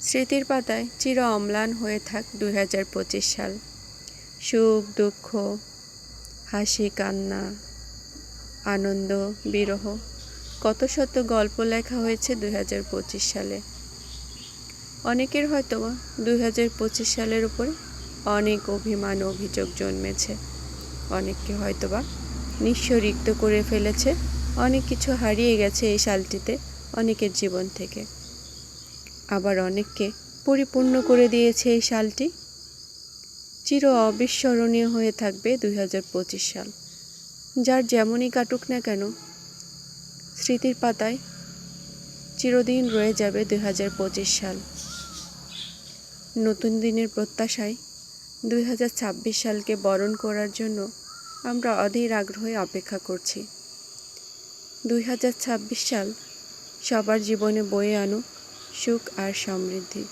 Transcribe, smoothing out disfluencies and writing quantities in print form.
স্মৃতির পাতায় চির অম্লান হয়ে থাক 2025 সাল। সুখ দুঃখ, হাসি কান্না, আনন্দ বিরহ, কত শত গল্প লেখা হয়েছে 2025 সালে। অনেকের হয়তো 2025 সালের উপরে অনেক অভিমান অভিযোগ জন্মেছে। অনেককে হয়তোবা নিঃস্ব রিক্ত করে ফেলেছে। অনেক কিছু হারিয়ে গেছে এই সালটিতে অনেকের জীবন থেকে। আবার অনেককে পরিপূর্ণ করে দিয়েছে এই সালটি। চির অবিস্মরণীয় হয়ে থাকবে 2025 সাল। যার যেমনই কাটুক না কেন, স্মৃতির পাতায় চিরদিন রয়ে যাবে 2025 সাল। নতুন দিনের প্রত্যাশায় 2026 সালকে বরণ করার জন্য আমরা অধীর আগ্রহে অপেক্ষা করছি। 2026 সাল সবার জীবনে বয়ে আনুক সুখ আর সমৃদ্ধি।